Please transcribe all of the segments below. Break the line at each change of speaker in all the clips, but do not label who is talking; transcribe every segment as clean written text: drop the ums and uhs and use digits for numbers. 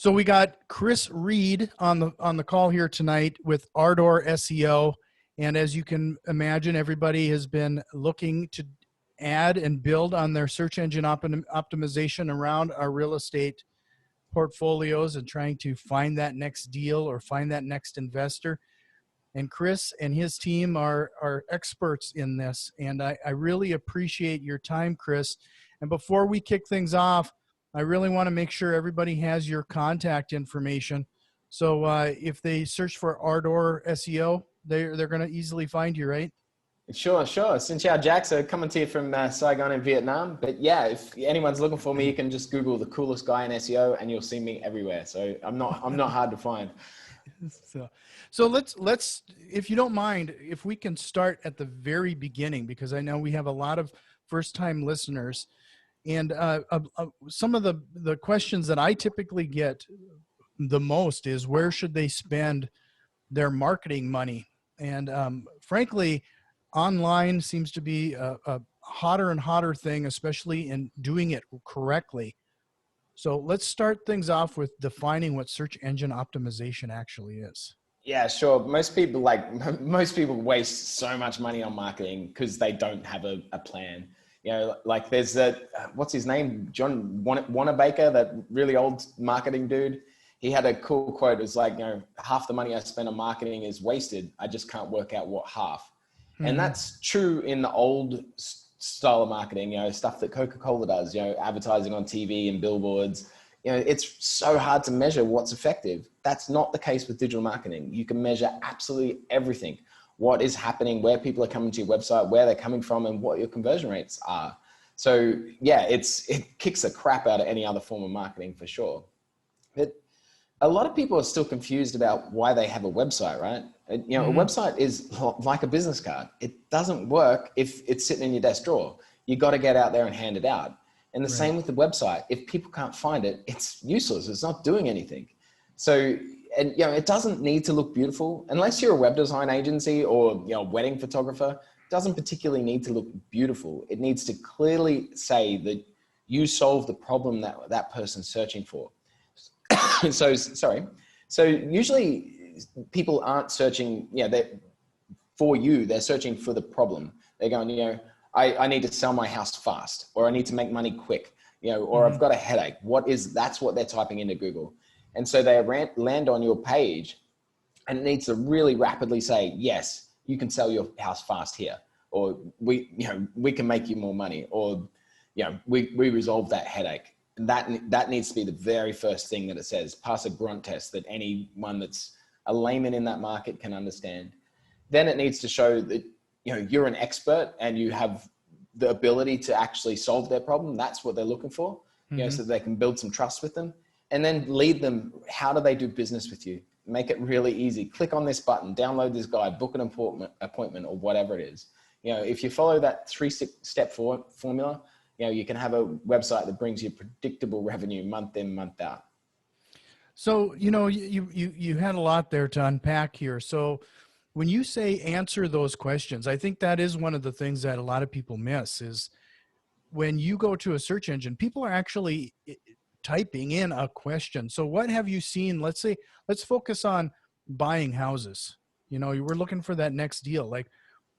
So we got Kris Reid on the call here tonight with Ardor SEO. And as you can imagine, everybody has been looking to add and build on their search engine optimization around our real estate portfolios and trying to find that next deal or find that next investor. And Kris and his team are experts in this. And I really appreciate your time, Kris. And before we kick things off, I really want to make sure everybody has your contact information. So if they search for Ardor SEO, they're going to easily find you, right?
Sure. Xin chào, Jack. So coming to you from Saigon in Vietnam. But yeah, if anyone's looking for me, you can just Google the coolest guy in SEO and you'll see me everywhere. So I'm not hard to find.
So let's, if you don't mind, if we can start at the very beginning, because I know we have a lot of first-time listeners. And some of the questions that I typically get the most is, where should they spend their marketing money? And frankly, online seems to be a hotter and hotter thing, especially in doing it correctly. So let's start things off with defining what search engine optimization actually is.
Yeah, sure. Most people waste so much money on marketing because they don't have a plan. You know, like there's what's his name? John Wanamaker, that really old marketing dude. He had a cool quote. It was like, you know, half the money I spend on marketing is wasted. I just can't work out what half. Mm-hmm. And that's true in the old style of marketing, you know, stuff that Coca-Cola does, you know, advertising on TV and billboards. You know, it's so hard to measure what's effective. That's not the case with digital marketing. You can measure absolutely everything. What is happening, where people are coming to your website, where they're coming from, and what your conversion rates are. So yeah, it kicks the crap out of any other form of marketing for sure. But a lot of people are still confused about why they have a website, right? You know, a website is like a business card. It doesn't work if it's sitting in your desk drawer. You got to get out there and hand it out. And the same with the website. If people can't find it, it's useless. It's not doing anything. So, and you know, it doesn't need to look beautiful unless you're a web design agency or, you know, wedding photographer. It doesn't particularly need to look beautiful. It needs to clearly say that you solve the problem that person's searching for. So usually people aren't searching, you know, for you, they're searching for the problem. They're going, you know, I need to sell my house fast, or I need to make money quick, you know, or I've got a headache. That's what they're typing into Google. And so they land on your page and it needs to really rapidly say, yes, you can sell your house fast here, or we can make you more money, or, you know, we resolve that headache. That needs to be the very first thing that it says. Pass a grunt test that anyone that's a layman in that market can understand. Then it needs to show that, you know, you're an expert and you have the ability to actually solve their problem. That's what they're looking for, you know, so they can build some trust with them. And then lead them, how do they do business with you? Make it really easy. Click on this button, download this guide, book an appointment, or whatever it is. You know, if you follow that 3-step formula, you know, you can have a website that brings you predictable revenue month in, month out.
So, you know, you had a lot there to unpack here. So when you say answer those questions, I think that is one of the things that a lot of people miss is when you go to a search engine, people are actually typing in a question. So what have you seen? Let's focus on buying houses. You know, you were looking for that next deal. Like,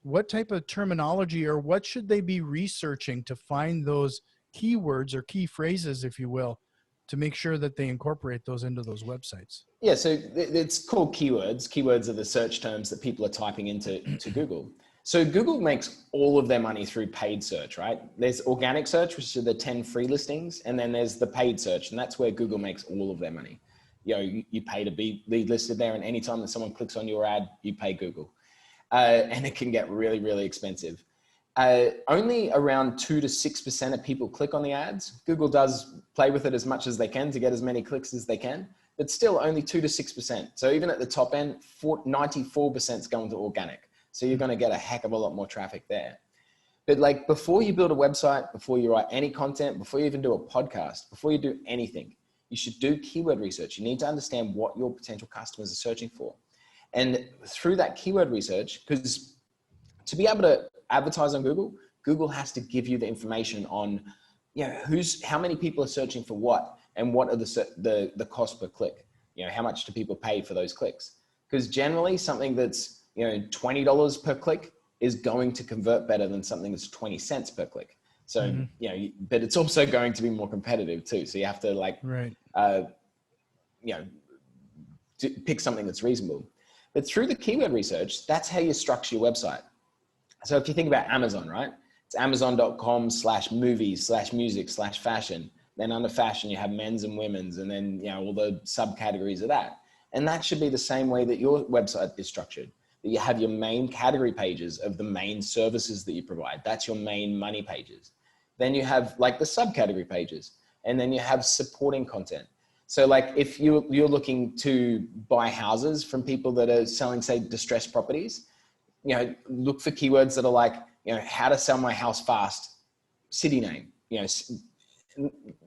what type of terminology or what should they be researching to find those keywords or key phrases, if you will, to make sure that they incorporate those into those websites?
Yeah, so it's called keywords. Keywords are the search terms that people are typing into Google. So Google makes all of their money through paid search, right? There's organic search, which are the 10 free listings. And then there's the paid search. And that's where Google makes all of their money. You know, you pay to be listed there. And anytime that someone clicks on your ad, you pay Google. And it can get really, really expensive. Only around 2 to 6% of people click on the ads. Google does play with it as much as they can to get as many clicks as they can, but still only 2 to 6%. So even at the top end, 94% is going to organic. So you're going to get a heck of a lot more traffic there. But like, before you build a website, before you write any content, before you even do a podcast, before you do anything, you should do keyword research. You need to understand what your potential customers are searching for. And through that keyword research, because to be able to advertise on Google has to give you the information on, you know, how many people are searching for what, and what are the cost per click? You know, how much do people pay for those clicks? Because generally something that's, you know, $20 per click is going to convert better than something that's 20 cents per click. So, you know, but it's also going to be more competitive too. So you have to like, you know, to pick something that's reasonable. But through the keyword research, that's how you structure your website. So if you think about Amazon, right? It's amazon.com/movies/music/fashion. Then under fashion, you have men's and women's, and then, you know, all the subcategories of that. And that should be the same way that your website is structured. That you have your main category pages of the main services that you provide. That's your main money pages. Then you have like the subcategory pages, and then you have supporting content. So like if you're looking to buy houses from people that are selling, say, distressed properties, you know, look for keywords that are like, you know, how to sell my house fast, city name, you know,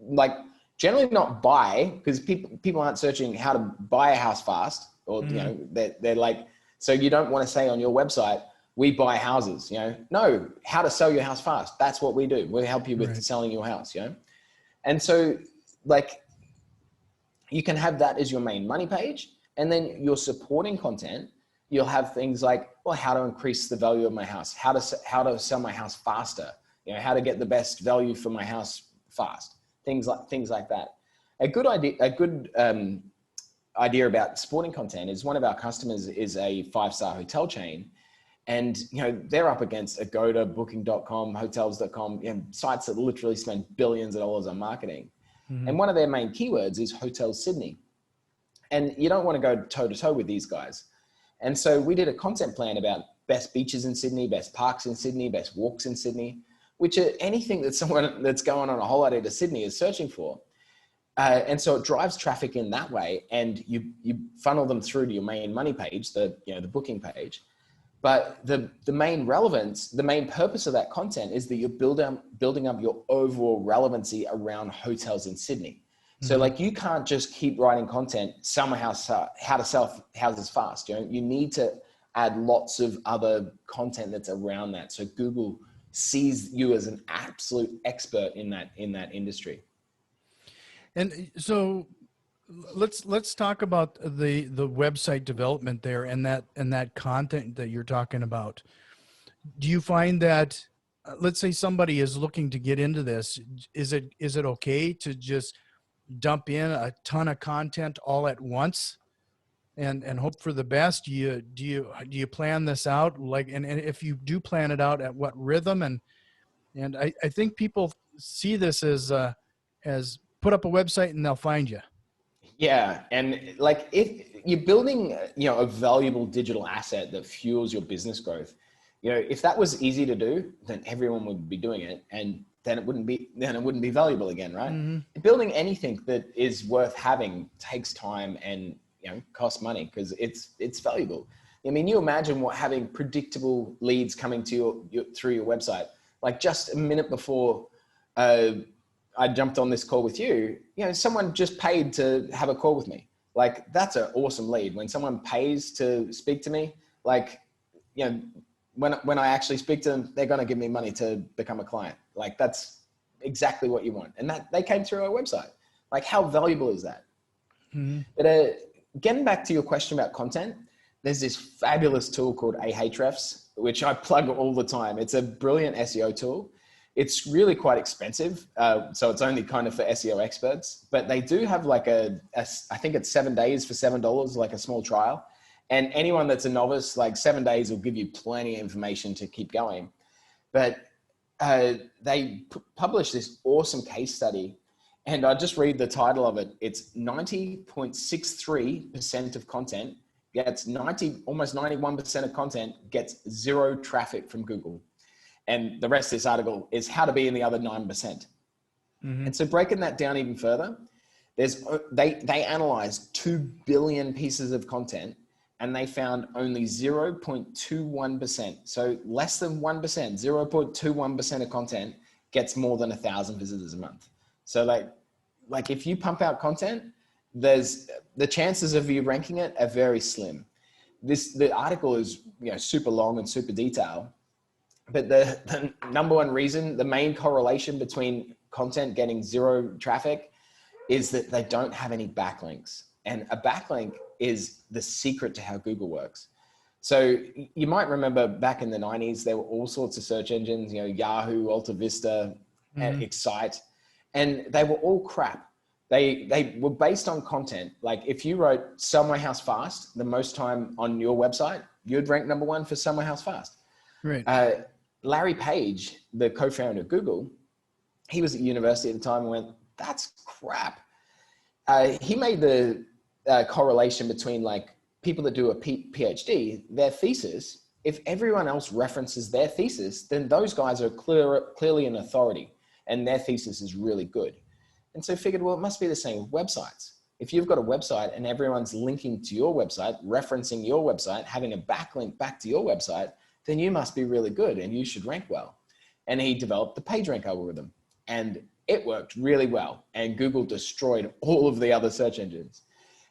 like generally not buy, because people aren't searching how to buy a house fast, or, you know, they're like, so you don't want to say on your website, we buy houses, you know, no, how to sell your house fast. That's what we do. We help you with selling your house, you know? And so like, you can have that as your main money page, and then your supporting content, you'll have things like, well, how to increase the value of my house, how to sell my house faster, you know, how to get the best value for my house fast, things like that. A good idea about supporting content is one of our customers is a 5-star hotel chain, and, you know, they're up against Agoda, Booking.com, Hotels.com, you know, sites that literally spend billions of dollars on marketing. And one of their main keywords is Hotel Sydney. And you don't want to go toe to toe with these guys. And so we did a content plan about best beaches in Sydney, best parks in Sydney, best walks in Sydney, which are anything that someone that's going on a holiday to Sydney is searching for. And so it drives traffic in that way, and you funnel them through to your main money page, the booking page. But the main relevance, the main purpose of that content is that you're building up your overall relevancy around hotels in Sydney. So like, you can't just keep writing content, sell my house, how to sell houses fast. You know, you need to add lots of other content that's around that. So Google sees you as an absolute expert in that industry.
And so let's talk about the website development there, and that content that you're talking about. Do you find that, let's say somebody is looking to get into this, is it okay to just dump in a ton of content all at once and hope for the best? Do you plan this out, like, and if you do plan it out, at what rhythm? And I think people see this as put up a website and they'll find you.
Yeah. And like, if you're building, you know, a valuable digital asset that fuels your business growth, you know, if that was easy to do, then everyone would be doing it, and then it wouldn't be valuable again, right? Building anything that is worth having takes time and, you know, costs money, because it's valuable. I mean, you imagine having predictable leads coming to you through your website. Like, just a minute before I jumped on this call with you, you know, someone just paid to have a call with me. Like, that's an awesome lead. When someone pays to speak to me, like, you know, when I actually speak to them, they're going to give me money to become a client. Like, that's exactly what you want. And that they came through our website. Like, how valuable is that? But getting back to your question about content, there's this fabulous tool called Ahrefs, which I plug all the time. It's a brilliant SEO tool. It's really quite expensive. So it's only kind of for SEO experts, but they do have like I think it's 7 days for $7, like a small trial. And anyone that's a novice, like 7 days will give you plenty of information to keep going. But they published this awesome case study, and I'll just read the title of it. It's 90.63% of content gets almost 91% of content gets 0 traffic from Google. And the rest of this article is how to be in the other 9%. And so breaking that down even further, they analyzed 2 billion pieces of content, and they found only 0.21%. So less than 1%, 0.21% of content gets more than 1,000 visitors a month. So like if you pump out content, there's the chances of you ranking it are very slim. The article is, you know, super long and super detailed. But the number one reason, the main correlation between content getting 0 traffic is that they don't have any backlinks. And a backlink is the secret to how Google works. So you might remember back in the 90s, there were all sorts of search engines, you know, Yahoo, Alta Vista, and Excite, and they were all crap. They were based on content. Like if you wrote Sell My House Fast, the most time on your website, you'd rank number one for Sell My House Fast.
Right.
Larry Page, the co-founder of Google, he was at university at the time and went, that's crap. He made the correlation between like people that do a PhD, their thesis, if everyone else references their thesis, then those guys are clearly an authority and their thesis is really good. And so figured, well, it must be the same with websites. If you've got a website and everyone's linking to your website, referencing your website, having a backlink back to your website, then you must be really good and you should rank well. And he developed the PageRank algorithm and it worked really well. And Google destroyed all of the other search engines.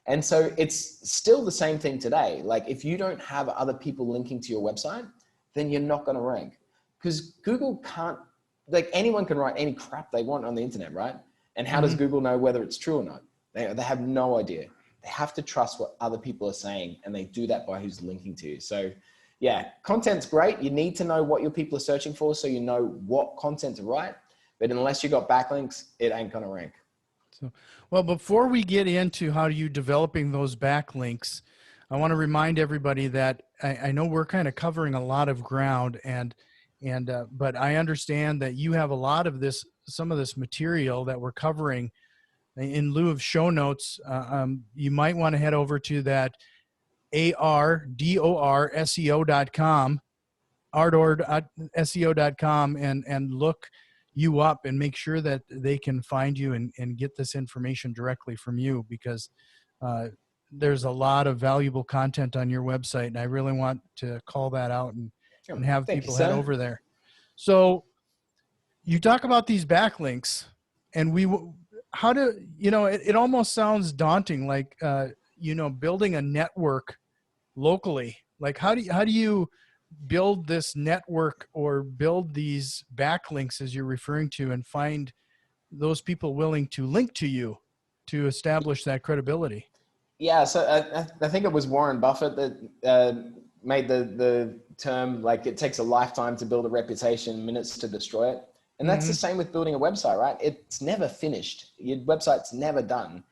And so it's still the same thing today. Like if you don't have other people linking to your website, then you're not going to rank, because Google can't, like anyone can write any crap they want on the internet, right? And how does Google know whether it's true or not? They have no idea. They have to trust what other people are saying, and they do that by who's linking to you. So yeah, content's great. You need to know what your people are searching for so you know what content to write. But unless you got backlinks, it ain't going to rank.
So, well, before we get into how you developing those backlinks, I want to remind everybody that I know we're kind of covering a lot of ground, but I understand that you have a lot of this, some of this material that we're covering. In lieu of show notes, you might want to head over to that ARDORSEO.com, ardor.seo.com, and look you up and make sure that they can find you and get this information directly from you, because there's a lot of valuable content on your website, and I really want to call that out and have people head over there. So you talk about these backlinks, and how do, you know, it almost sounds daunting, like, you know, building a network locally. Like how do you build this network or build these backlinks, as you're referring to, and find those people willing to link to you to establish that credibility?
Yeah, so I think it was Warren Buffett that made the term, like, it takes a lifetime to build a reputation, minutes to destroy it. And that's the same with building a website, right? It's never finished. Your website's never done.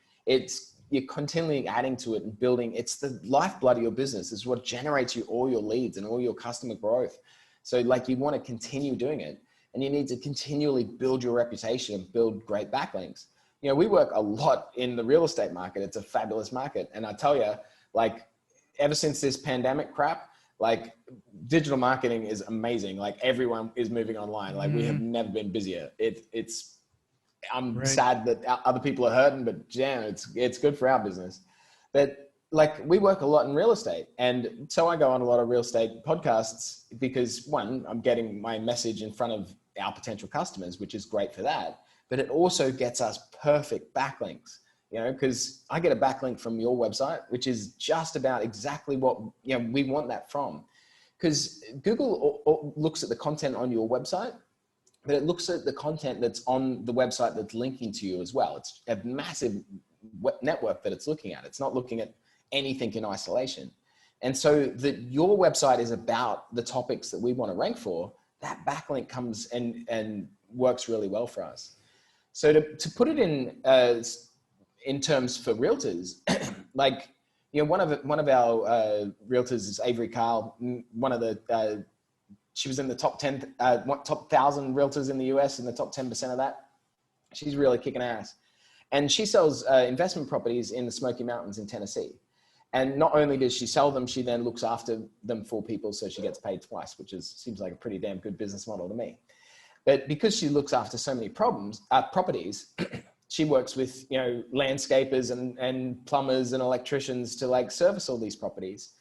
You're continually adding to it and building. It's the lifeblood of your business. It's what generates you all your leads and all your customer growth. So like, you want to continue doing it, and you need to continually build your reputation and build great backlinks. You know, we work a lot in the real estate market. It's a fabulous market. And I tell you, like, ever since this pandemic crap, like, digital marketing is amazing. Like, everyone is moving online. Like, we have never been busier. I'm sad that other people are hurting, but yeah, it's good for our business. But like, we work a lot in real estate. And so I go on a lot of real estate podcasts because, one, I'm getting my message in front of our potential customers, which is great for that. But it also gets us perfect backlinks, you know, because I get a backlink from your website, which is just about exactly what, you know, we want that from. Because Google looks at the content on your website, but it looks at the content that's on the website that's linking to you as well. It's a massive network that it's looking at. It's not looking at anything in isolation. And so that your website is about the topics that we want to rank for, that backlink comes and works really well for us. So to put it in terms for realtors, like, you know, one of our realtors is Avery Carl, one of the, she was in the top 1,000 realtors in the US, in the top 10% of that. She's really kicking ass. And she sells investment properties in the Smoky Mountains in Tennessee. And not only does she sell them, she then looks after them for people, so she gets paid twice, which seems like a pretty damn good business model to me. But because she looks after so many properties, she works with, you know, landscapers and plumbers and electricians to like service all these properties.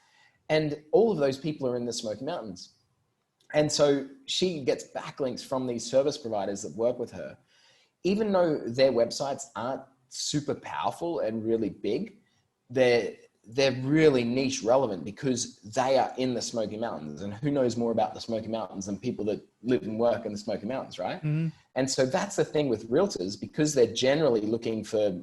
And all of those people are in the Smoky Mountains. And so she gets backlinks from these service providers that work with her. Even though their websites aren't super powerful and really big, they're really niche relevant because they are in the Smoky Mountains, and who knows more about the Smoky Mountains than people that live and work in the Smoky Mountains, right? And so that's the thing with realtors, because they're generally looking for,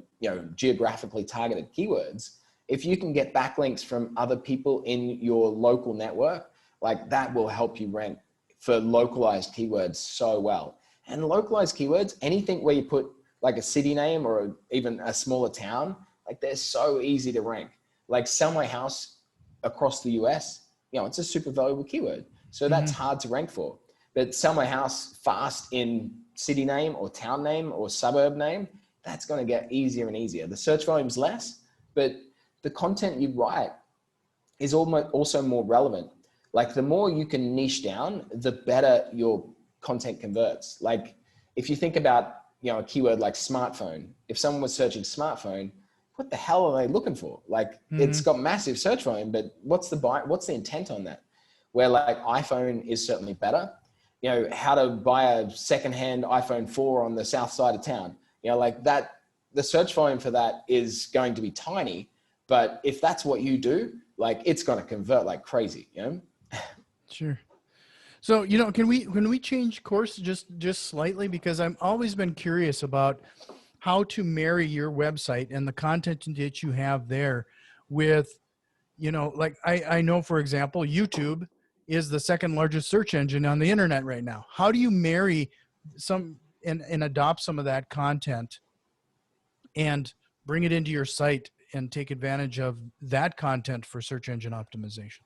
geographically targeted keywords. If you can get backlinks from other people in your local network, like that will help you rank for localized keywords so well. And localized keywords, anything where you put like a city name or even a smaller town, like they're so easy to rank. Like sell my house across the US, it's a super valuable keyword. So that's hard to rank for. But sell my house fast in city name or town name or suburb name, that's going to get easier and easier. The search volume's less, but the content you write is also more relevant. Like the more you can niche down, the better your content converts. Like if you think about, a keyword like smartphone, if someone was searching smartphone, what the hell are they looking for? Like it's got massive search volume, but what's the intent on that? Where like iPhone is certainly better. How to buy a secondhand iPhone 4 on the south side of town. Like that, the search volume for that is going to be tiny, but if that's what you do, like it's going to convert like crazy,
Sure. So, can we change course just slightly? Because I've always been curious about how to marry your website and the content that you have there with, like I know, for example, YouTube is the second largest search engine on the internet right now. How do you marry some and adopt some of that content and bring it into your site and take advantage of that content for search engine optimization?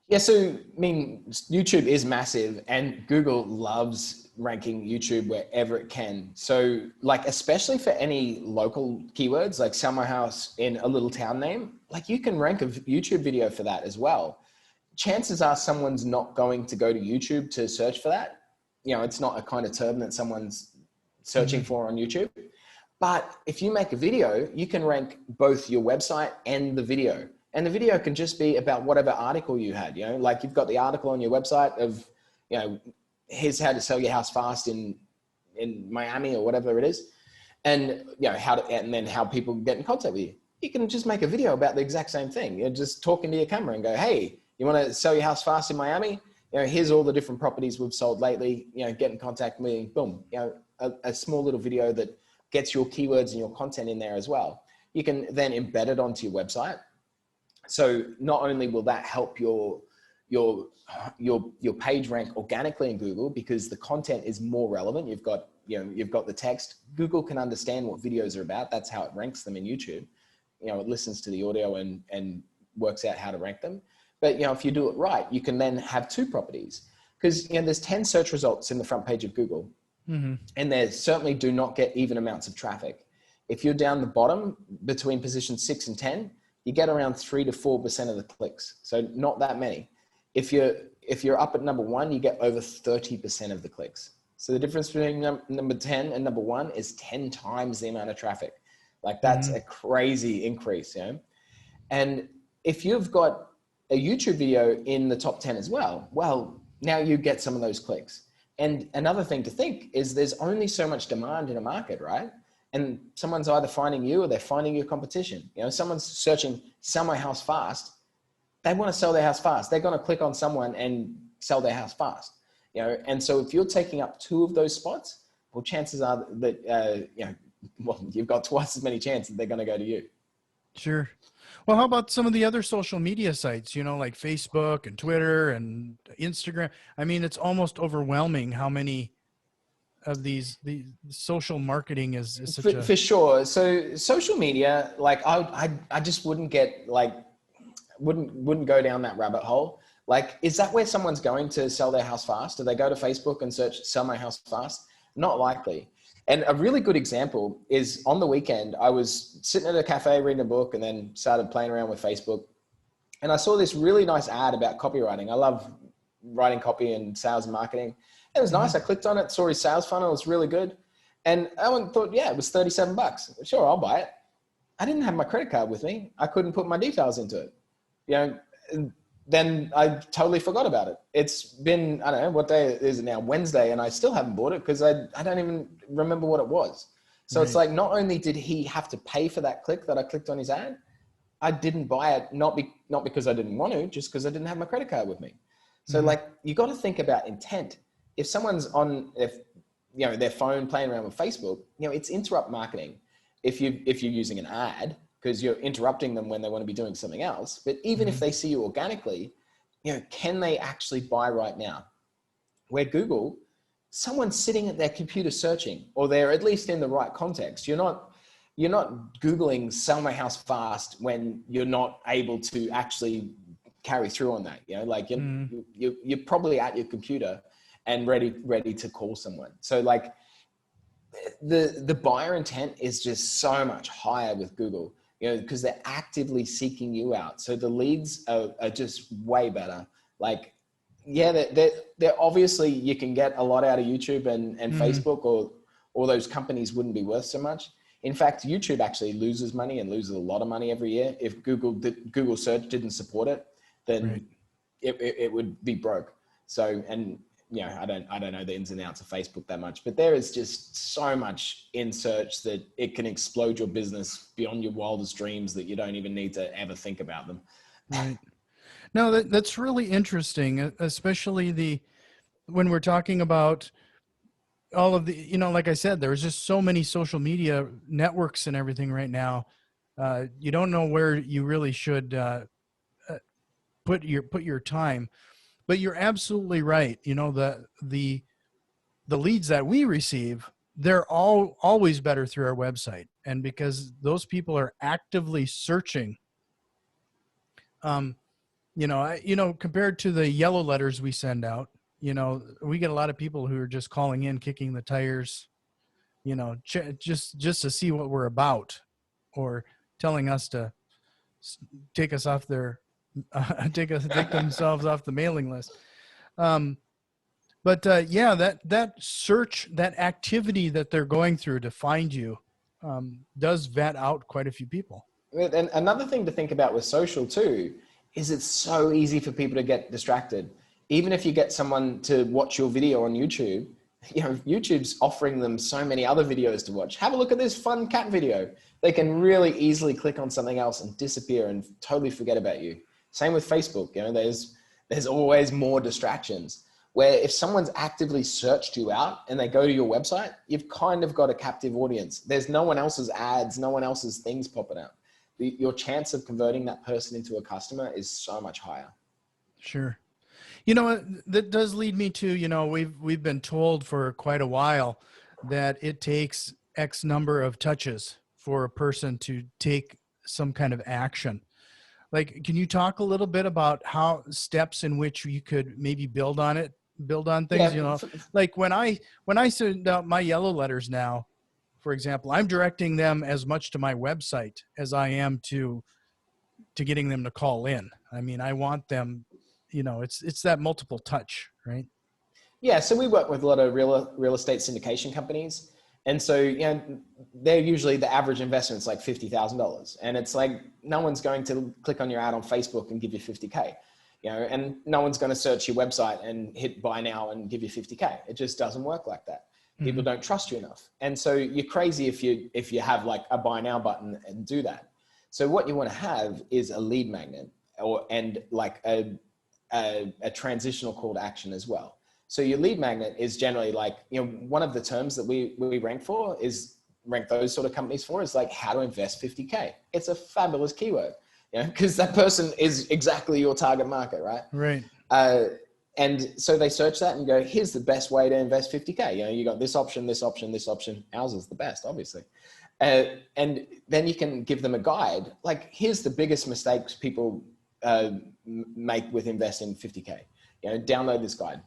Yeah, so I mean, YouTube is massive and Google loves ranking YouTube wherever it can. So like, especially for any local keywords, like sell my house in a little town name, like you can rank a YouTube video for that as well. Chances are someone's not going to go to YouTube to search for that. It's not a kind of term that someone's searching for on YouTube. But if you make a video, you can rank both your website and the video. And the video can just be about whatever article you had, like you've got the article on your website of, here's how to sell your house fast in Miami or whatever it is. And, and then how people get in contact with you. You can just make a video about the exact same thing. You're just talking to your camera and go, hey, you want to sell your house fast in Miami? Here's all the different properties we've sold lately, get in contact with me, boom, a small little video that gets your keywords and your content in there as well. You can then embed it onto your website. So not only will that help your page rank organically in Google because the content is more relevant. You've got the text. Google can understand what videos are about. That's how it ranks them in YouTube. It listens to the audio and works out how to rank them. But if you do it right, you can then have two properties because there's 10 search results in the front page of Google, and they certainly do not get even amounts of traffic. If you're down the bottom between position 6 and 10. You get around 3 to 4% of the clicks. So not that many. If you're up at number 1, you get over 30% of the clicks. So the difference between number 10 and number 1 is 10 times the amount of traffic. Like that's a crazy increase, And if you've got a YouTube video in the top 10 as well, now you get some of those clicks. And another thing to think is there's only so much demand in a market, right? And someone's either finding you or they're finding your competition. Someone's searching, sell my house fast. They want to sell their house fast. They're going to click on someone and sell their house fast. And so if you're taking up 2 of those spots, well, chances are that, you've got twice as many chances they're going to go to you.
Sure. Well, how about some of the other social media sites, like Facebook and Twitter and Instagram? I mean, it's almost overwhelming how many of the social marketing is such
for sure. So social media, like I just wouldn't get wouldn't go down that rabbit hole. Like, is that where someone's going to sell their house fast? Do they go to Facebook and search sell my house fast? Not likely. And a really good example is on the weekend, I was sitting at a cafe reading a book and then started playing around with Facebook. And I saw this really nice ad about copywriting. I love writing copy and sales and marketing. It was nice. I clicked on it, saw his sales funnel. It was really good. And I thought, yeah, it was $37. Sure, I'll buy it. I didn't have my credit card with me. I couldn't put my details into it. Then I totally forgot about it. It's been, I don't know, what day is it now? Wednesday. And I still haven't bought it because I don't even remember what it was. So It's like, not only did he have to pay for that click that I clicked on his ad, I didn't buy it, not because I didn't want to, just because I didn't have my credit card with me. So like, you got to think about intent. If someone's their phone playing around with Facebook, it's interrupt marketing. If you're using an ad, because you're interrupting them when they want to be doing something else. But even if they see you organically, can they actually buy right now? Where Google, someone's sitting at their computer searching, or they're at least in the right context. You're not Googling sell my house fast when you're not able to actually carry through on that. You're probably at your computer and ready to call someone. So like the buyer intent is just so much higher with Google, because they're actively seeking you out. So the leads are just way better. Like, yeah, they're obviously, you can get a lot out of YouTube and Facebook, or all those companies wouldn't be worth so much. In fact, YouTube actually loses money and loses a lot of money every year. If Google search didn't support it, then it would be broke. So, and I don't know the ins and outs of Facebook that much, but there is just so much in search that it can explode your business beyond your wildest dreams that you don't even need to ever think about them.
Right. No, that's really interesting, especially when we're talking about all of the, like I said, there's just so many social media networks and everything right now. You don't know where you really should put your time. But you're absolutely right. The leads that we receive, they're always better through our website. And because those people are actively searching, compared to the yellow letters we send out, we get a lot of people who are just calling in, kicking the tires, just to see what we're about, or telling us to take us off their take themselves off the mailing list. But that search, that activity that they're going through to find you, does vet out quite a few people.
And another thing to think about with social too, is it's so easy for people to get distracted. Even if you get someone to watch your video on YouTube, YouTube's offering them so many other videos to watch. Have a look at this fun cat video. They can really easily click on something else and disappear and totally forget about you. Same with Facebook. There's always more distractions, where if someone's actively searched you out and they go to your website, you've kind of got a captive audience. There's no one else's ads, no one else's things popping up. Your chance of converting that person into a customer is so much higher.
Sure. That does lead me to, we've been told for quite a while that it takes X number of touches for a person to take some kind of action. Like, can you talk a little bit about how steps in which you could maybe build on things?
Yeah.
Like when I send out my yellow letters now, for example, I'm directing them as much to my website as I am to getting them to call in. I mean, I want them, it's that multiple touch, right?
Yeah. So we work with a lot of real estate syndication companies. And so, they're usually, the average investment's like $50,000. And it's like, no one's going to click on your ad on Facebook and give you 50K, and no one's going to search your website and hit buy now and give you 50K. It just doesn't work like that. People don't trust you enough. And so you're crazy if you have like a buy now button and do that. So what you want to have is a lead magnet and like a transitional call to action as well. So your lead magnet is generally like, one of the terms that we rank those sort of companies for is like how to invest 50K. It's a fabulous keyword, because that person is exactly your target market, right?
Right.
And so they search that and go, here's the best way to invest 50K. You got this option, this option, this option. Ours is the best, obviously. And then you can give them a guide. Like, here's the biggest mistakes people make with investing 50K. Download this guide.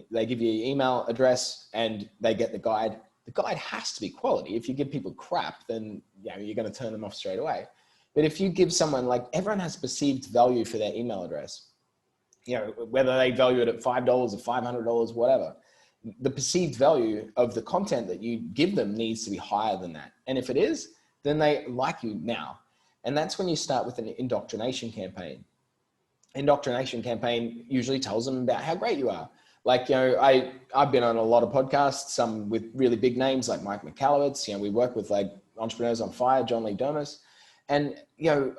They give you your email address and they get the guide. The guide has to be quality. If you give people crap, then you're going to turn them off straight away. But if you give someone, like, everyone has perceived value for their email address, whether they value it at $5 or $500, whatever, the perceived value of the content that you give them needs to be higher than that. And if it is, then they like you now. And that's when you start with an indoctrination campaign. Indoctrination campaign usually tells them about how great you are. Like, I've been on a lot of podcasts, some with really big names like Mike Michalowicz. We work with like Entrepreneurs on Fire, John Lee Domas. And,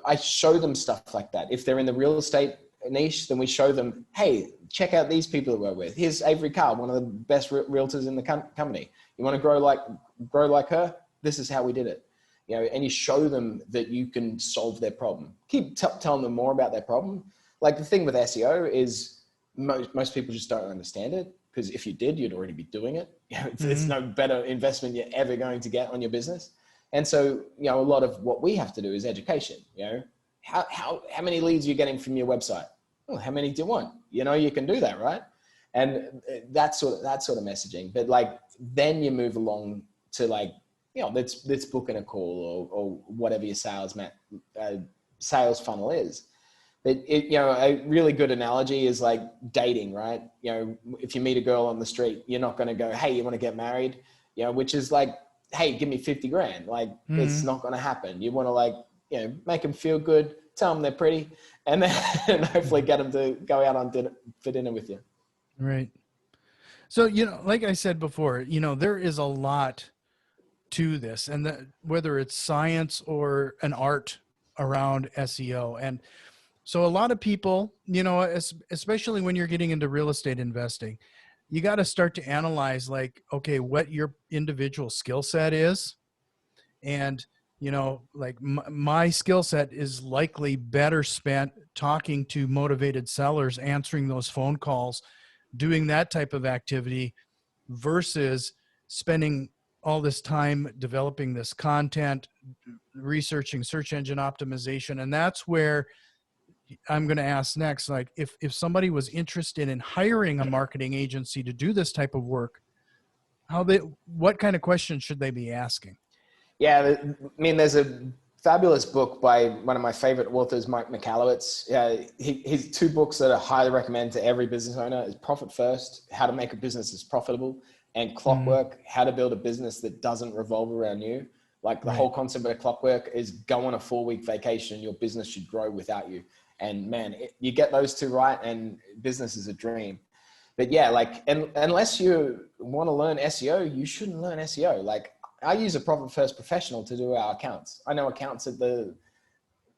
I show them stuff like that. If they're in the real estate niche, then we show them, hey, check out these people that we're with. Here's Avery Carr, one of the best realtors in the company. You want to grow like her? This is how we did it. You know, and you show them that you can solve their problem. Keep telling them more about their problem. Like the thing with SEO is most people just don't understand it, because if you did, you'd already be doing it. You know, it's no better investment you're ever going to get on your business. And so, you know, a lot of what we have to do is education. You know, how many leads are you getting from your website? Well, how many do you want? You know, you can do that, right? And that sort of messaging. But like, then you move along to like, you know, let's book in a call or whatever your sales funnel is. But you know, a really good analogy is like dating, right? You know, if you meet a girl on the street, you're not going to go, hey, you want to get married? You know, which is like, hey, give me 50 grand. Like, it's not going to happen. You want to like, you know, make them feel good, tell them they're pretty, and then hopefully get them to go out on for dinner with you.
Right. So, you know, like I said before, you know, there is a lot to this, and that whether it's science or an art around SEO. And so a lot of people, you know, especially when you're getting into real estate investing, you got to start to analyze like, okay, what your individual skill set is. And, you know, like my skill set is likely better spent talking to motivated sellers, answering those phone calls, doing that type of activity versus spending all this time developing this content, researching search engine optimization. And that's where I'm going to ask next, like if somebody was interested in hiring a marketing agency to do this type of work, what kind of questions should they be asking?
Yeah. I mean, there's a fabulous book by one of my favorite authors, Mike Michalowicz. His two books that I highly recommend to every business owner is Profit First, How to Make a Business That's Profitable, and Clockwork, How to Build a Business That Doesn't Revolve Around You. Like the whole concept of Clockwork is go on a 4-week vacation. Your business should grow without you. And man, you get those two right and business is a dream. But yeah, like, and unless you want to learn SEO, you shouldn't learn SEO. Like I use a Profit First professional to do our accounts. I know accounts at the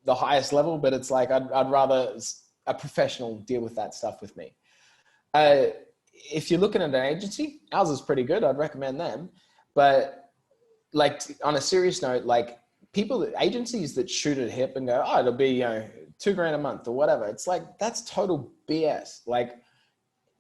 highest level, but it's like, I'd rather a professional deal with that stuff with me. If you're looking at an agency, ours is pretty good. I'd recommend them. But like on a serious note, like agencies that shoot at hip and go, oh, it'll be, you know, $2,000 a month or whatever. It's like, that's total BS. Like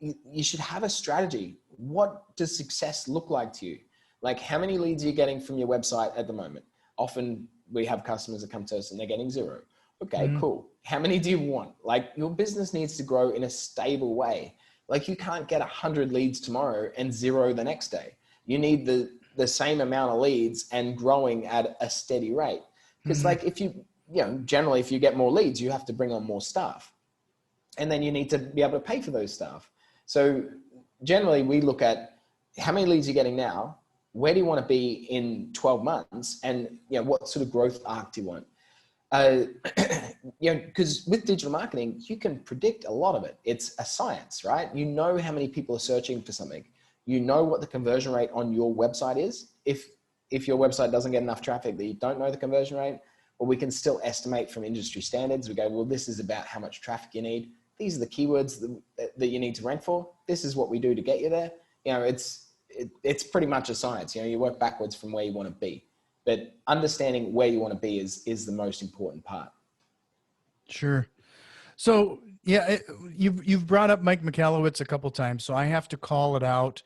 you should have a strategy. What does success look like to you? Like how many leads are you getting from your website at the moment? Often we have customers that come to us and they're getting 0. Okay, cool. How many do you want? Like your business needs to grow in a stable way. Like you can't get 100 leads tomorrow and 0 the next day. You need the same amount of leads and growing at a steady rate. Because like if you know, generally if you get more leads, you have to bring on more staff. And then you need to be able to pay for those staff. So generally we look at how many leads you're getting now, where do you want to be in 12 months? And you know, what sort of growth arc do you want? You know, because with digital marketing, you can predict a lot of it. It's a science, right? You know how many people are searching for something. You know what the conversion rate on your website is. If your website doesn't get enough traffic that you don't know the conversion rate, well, we can still estimate from industry standards. We go, well, this is about how much traffic you need. These are the keywords that you need to rank for. This is what we do to get you there. You know, it's pretty much a science. You know, you work backwards from where you want to be. But understanding where you want to be is the most important part.
Sure. So yeah, you've brought up Mike Michalowicz a couple times, so I have to call it out.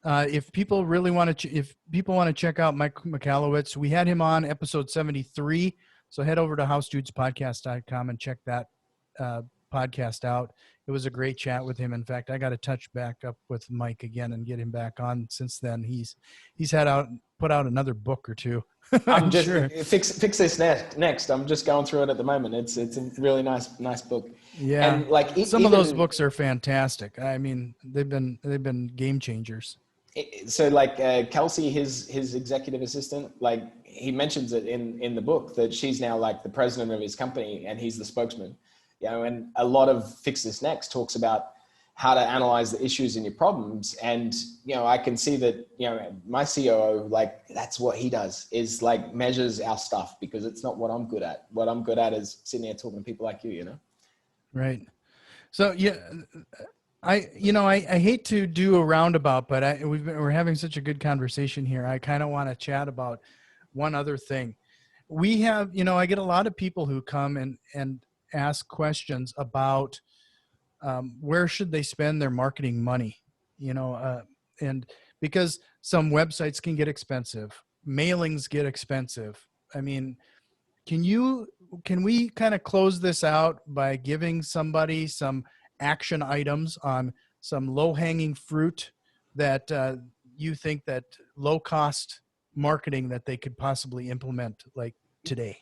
If people really want to, if people want to check out Mike Michalowicz, we had him on episode 73. So head over to howstudespodcast.com and check that podcast out. It was a great chat with him. In fact, I got to touch back up with Mike again and get him back on. Since then, he's put out another book or two.
I'm just sure. fix this next. I'm just going through it at the moment. It's a really nice book.
Yeah,
and like
some of those books are fantastic. I mean, they've been game changers.
So like Kelsey, his executive assistant, like he mentions it in the book that she's now like the president of his company and he's the spokesman. You know, and a lot of Fix This Next talks about how to analyze the issues in your problems. And, you know, I can see that, you know, my COO, like that's what he does is like measures our stuff because it's not what I'm good at. What I'm good at is sitting here talking to people like you know?
Right. So yeah, I hate to do a roundabout, but we're having such a good conversation here. I kind of want to chat about one other thing. We have, I get a lot of people who come and ask questions about where should they spend their marketing money, and because some websites can get expensive, mailings get expensive. I mean, can we kind of close this out by giving somebody some action items on some low-hanging fruit that you think that low-cost marketing that they could possibly implement like today?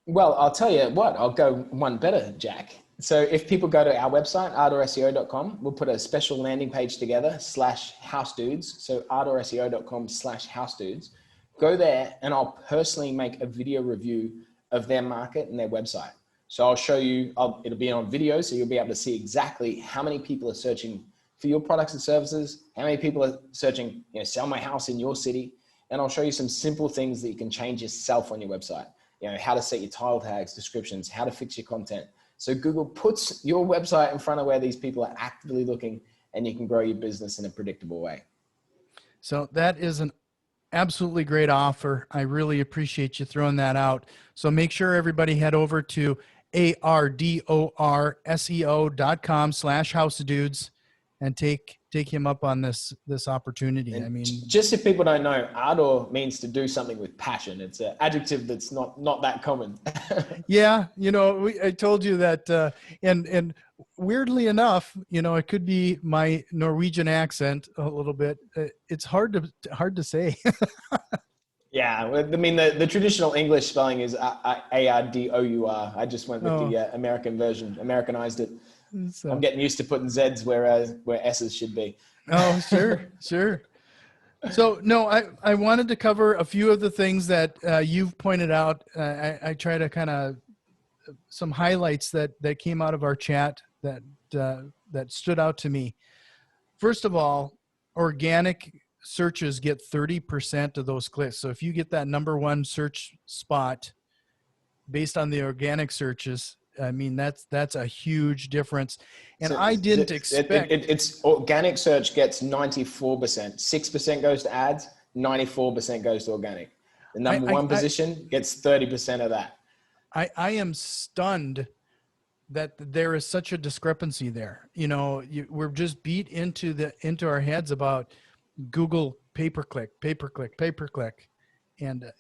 Well, I'll tell you what, I'll go one better, Jack. So if people go to our website, ardourseo.com, we'll put a special landing page together /housedudes. So ardourseo.com/housedudes. Go there and I'll personally make a video review of their market and their website. So I'll show you, it'll be on video, so you'll be able to see exactly how many people are searching for your products and services, how many people are searching, sell my house in your city. And I'll show you some simple things that you can change yourself on your website. How to set your title tags, descriptions, how to fix your content. So Google puts your website in front of where these people are actively looking, and you can grow your business in a predictable way.
So that is an absolutely great offer. I really appreciate you throwing that out. So make sure everybody head over to ardourseo.com/housedudes and take him up on this opportunity.
And
I mean,
just if people don't know, ardor means to do something with passion. It's an adjective that's not that common.
yeah, I told you that, and weirdly enough, it could be my Norwegian accent a little bit. It's hard to say.
Yeah, I mean the traditional English spelling is ARDOUR. I just went with the American version, Americanized it. So I'm getting used to putting Z's where S's should be.
Oh, sure. So no, I wanted to cover a few of the things that you've pointed out. I try to kind of some highlights that came out of our chat that stood out to me. First of all, organic searches get 30% of those clicks. So if you get that #1 search spot based on the organic searches, I mean, that's a huge difference. And so I didn't expect
it's organic search gets 94%, 6% goes to ads, 94% goes to organic. The #1 position gets 30% of that.
I am stunned that there is such a discrepancy there. We're just beat into our heads about Google pay-per-click, and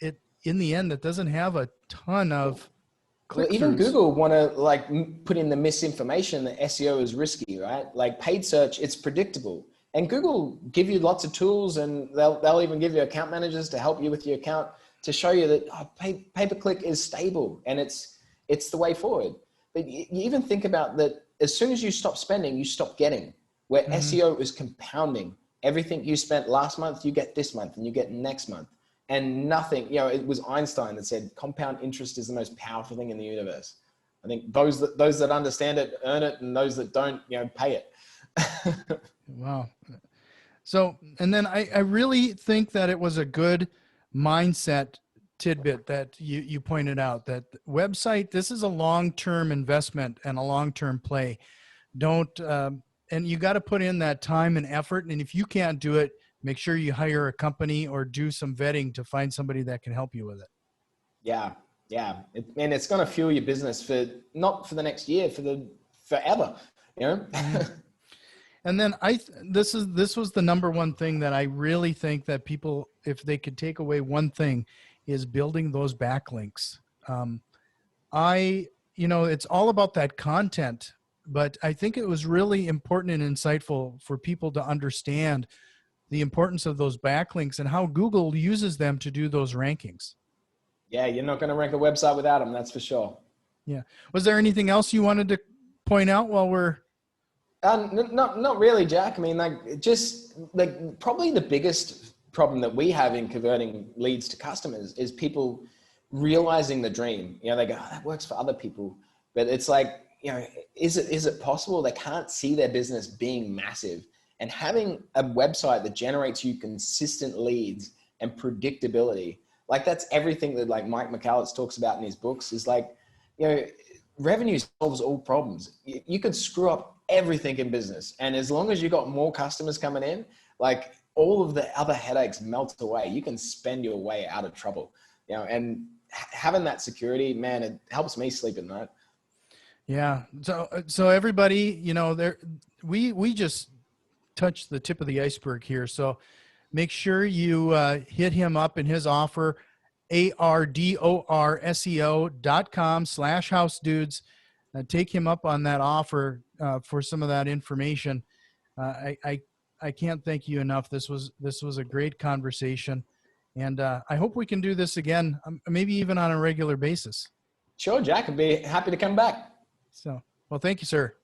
in the end, that doesn't have a ton of click-throughs.
Well, even Google want to put in the misinformation that SEO is risky, right? Like paid search, it's predictable, and Google give you lots of tools, and they'll even give you account managers to help you with your account to show you that pay-per-click is stable and it's the way forward. But you even think about that. As soon as you stop spending, you stop getting. Where SEO is compounding. Everything you spent last month, you get this month, and you get next month. And nothing, it was Einstein that said compound interest is the most powerful thing in the universe. I think those that understand it earn it, and those that don't, pay it.
Wow. So, and then I really think that it was a good mindset tidbit that you pointed out, that website, this is a long-term investment and a long-term play. And you got to put in that time and effort. And if you can't do it, make sure you hire a company or do some vetting to find somebody that can help you with it. Yeah.
And it's going to fuel your business not for the next year, forever,
And then this was the #1 thing that I really think that people, if they could take away one thing, is building those backlinks. It's all about that content, but I think it was really important and insightful for people to understand the importance of those backlinks and how Google uses them to do those rankings.
Yeah, you're not going to rank a website without them, that's for sure.
Yeah. Was there anything else you wanted to point out while we're...
Not really, Jack. I mean, probably the biggest problem that we have in converting leads to customers is people realizing the dream. They go, that works for other people. But it's is it possible? They can't see their business being massive. And having a website that generates you consistent leads and predictability, that's everything that Mike McCallum talks about in his books, is revenue solves all problems. You could screw up everything in business. And as long as you got more customers coming in, like all of the other headaches melt away. You can spend your way out of trouble, you know, and having that security, man, it helps me sleep at night.
Yeah. So everybody, you know, we just touched the tip of the iceberg here. So make sure you hit him up in his offer, ardorseo.com/house dudes. Take him up on that offer for some of that information. I can't thank you enough. This was a great conversation, and I hope we can do this again, maybe even on a regular basis.
Sure, Jack, I'd be happy to come back.
So, well, thank you, sir.